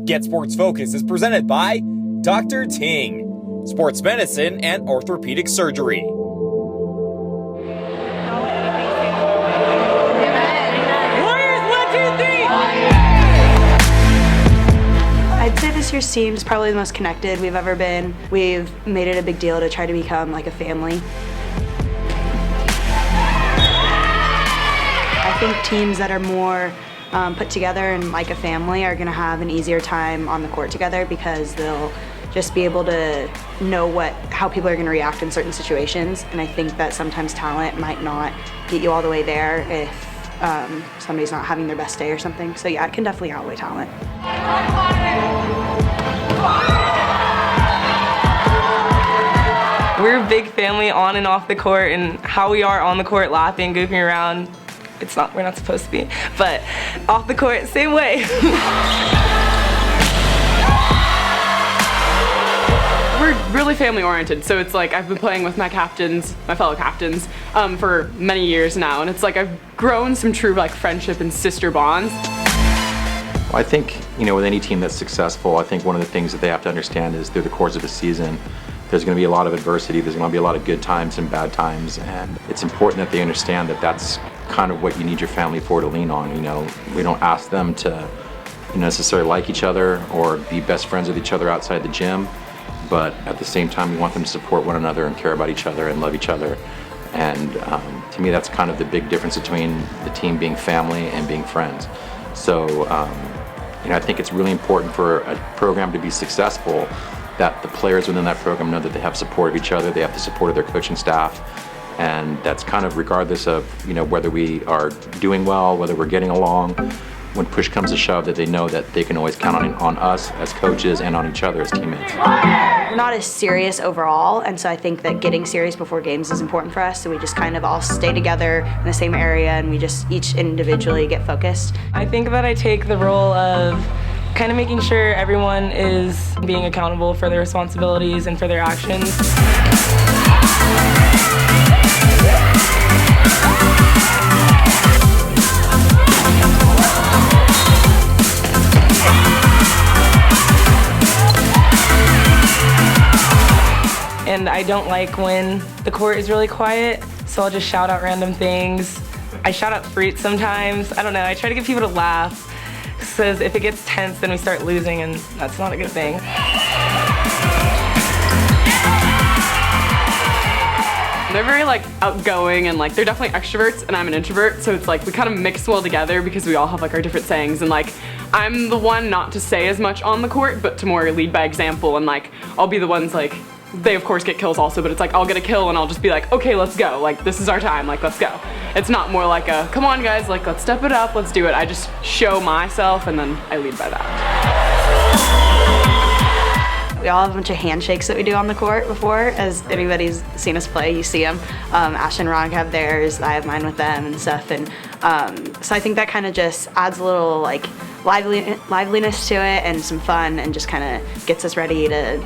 Get Sports Focus is presented by Dr. Ting, Sports Medicine and Orthopedic Surgery. I'd say this year's team is probably the most connected we've ever been. We've made it a big deal to try to become like a family. I think teams that are more put together and like a family are going to have an easier time on the court together because they'll just be able to know how people are going to react in certain situations. And I think that sometimes talent might not get you all the way there if somebody's not having their best day or something. So yeah, it can definitely outweigh talent. We're a big family on and off the court, and how we are on the court, laughing, goofing around, we're not supposed to be, but off the court, same way. We're really family oriented, so it's like I've been playing with my fellow captains, for many years now, and it's like I've grown some true like friendship and sister bonds. Well, I think, with any team that's successful, I think one of the things that they have to understand is through the course of a season, there's going to be a lot of adversity, there's going to be a lot of good times and bad times, and it's important that they understand that that's kind of what you need your family for to lean on. We don't ask them to necessarily like each other or be best friends with each other outside the gym, but at the same time we want them to support one another and care about each other and love each other. And to me that's kind of the big difference between the team being family and being friends. So I think it's really important for a program to be successful that the players within that program know that they have support of each other, they have the support of their coaching staff, and that's kind of regardless of whether we are doing well, whether we're getting along. When push comes to shove, that they know that they can always count on us as coaches and on each other as teammates. We're not as serious overall, and so I think that getting serious before games is important for us, so we just kind of all stay together in the same area and we just each individually get focused. I think that I take the role of kind of making sure everyone is being accountable for their responsibilities and for their actions. And I don't like when the court is really quiet, so I'll just shout out random things. I shout out fruit sometimes. I don't know, I try to get people to laugh. Because if it gets tense, then we start losing, and that's not a good thing. They're very outgoing and they're definitely extroverts, and I'm an introvert, so it's we kind of mix well together because we all have our different sayings, and I'm the one not to say as much on the court, but to more lead by example, and I'll be the ones they of course get kills also, but it's I'll get a kill and I'll just be okay, let's go, this is our time, let's go. It's not more a come on guys, let's step it up, let's do it. I just show myself and then I lead by that. We all have a bunch of handshakes that we do on the court before. As anybody's seen us play, you see them. Ash and Ron have theirs, I have mine with them and stuff, and so I think that kind of just adds a little liveliness to it and some fun and just kind of gets us ready to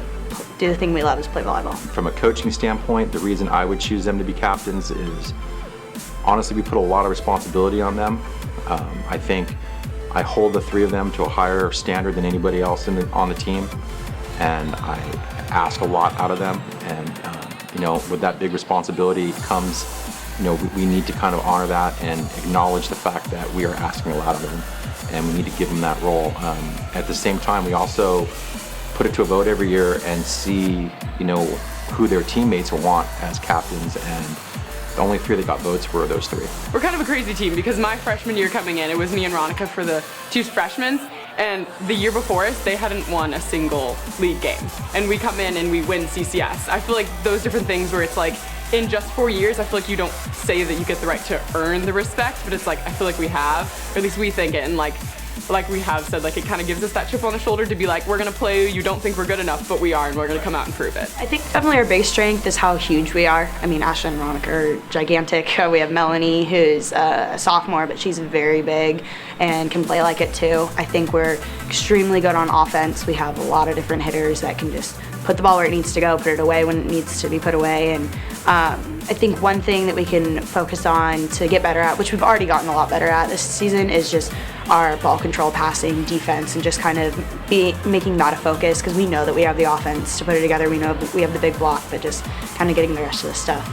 do the thing we love, is play volleyball. From a coaching standpoint, the reason I would choose them to be captains is honestly we put a lot of responsibility on them. I think I hold the three of them to a higher standard than anybody else on the team, and I ask a lot out of them, and with that big responsibility comes we need to kind of honor that and acknowledge the fact that we are asking a lot of them and we need to give them that role. At the same time, we also put it to a vote every year and see, who their teammates want as captains, and the only three that got votes were those three. We're kind of a crazy team because my freshman year coming in, it was me and Ronica for the two freshmen, and the year before us, they hadn't won a single league game. And we come in and we win CCS. I feel those different things where it's in just 4 years, I feel you don't say that you get the right to earn the respect, but it's I feel we have, or at least we think it, and we have said, it kind of gives us that chip on the shoulder to be we're gonna play you, you don't think we're good enough, but we are, and we're gonna come out and prove it. I think definitely our biggest strength is how huge we are. I mean, Asha and Veronica are gigantic. We have Melanie, who's a sophomore, but she's very big and can play like it too. I think we're extremely good on offense. We have a lot of different hitters that can just put the ball where it needs to go, put it away when it needs to be put away, and I think one thing that we can focus on to get better at, which we've already gotten a lot better at this season, is just our ball control, passing, defense, and just kind of making that a focus, because we know that we have the offense to put it together. We know we have the big block, but just kind of getting the rest of the stuff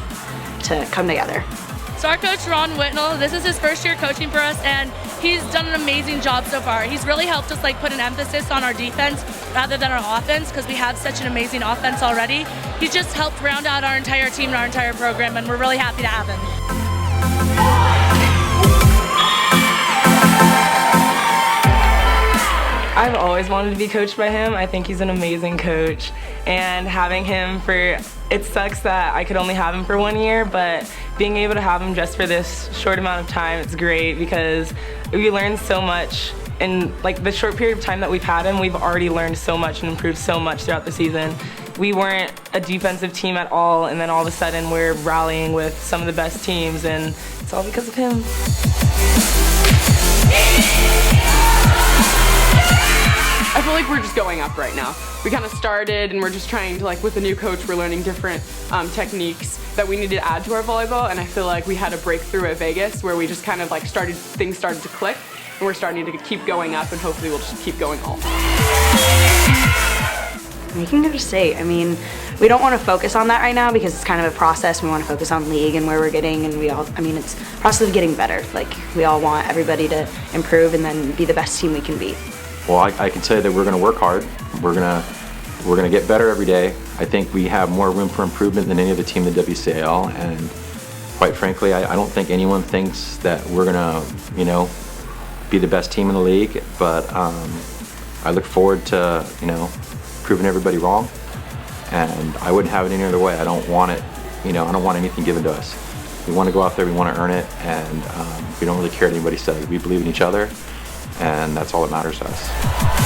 to come together. So our coach, Ron Whitnell, this is his first year coaching for us, and he's done an amazing job so far. He's really helped us put an emphasis on our defense rather than our offense, because we have such an amazing offense already. He's just helped round out our entire team and our entire program, and we're really happy to have him. I've always wanted to be coached by him. I think he's an amazing coach, and having him it sucks that I could only have him for 1 year, but being able to have him just for this short amount of time, it's great, because we learned so much. In the short period of time that we've had him, we've already learned so much and improved so much throughout the season. We weren't a defensive team at all, and then all of a sudden we're rallying with some of the best teams, and it's all because of him. I feel like we're just going up right now. We kind of started, and we're just trying to, with the new coach, we're learning different techniques that we need to add to our volleyball, and I feel like we had a breakthrough at Vegas where we just kind of things started to click, and we're starting to keep going up, and hopefully we'll just keep going all. We can go to state. I mean, we don't want to focus on that right now because it's kind of a process. We want to focus on league and where we're getting, and it's a process of getting better. We all want everybody to improve and then be the best team we can be. Well, I can tell you that we're going to work hard. We're going to get better every day. I think we have more room for improvement than any other team in the WCAL, and quite frankly, I don't think anyone thinks that we're going to, be the best team in the league. But I look forward to, proving everybody wrong, and I wouldn't have it any other way. I don't want it, I don't want anything given to us. We want to go out there, we want to earn it, and we don't really care what anybody says. We believe in each other, and that's all that matters to us.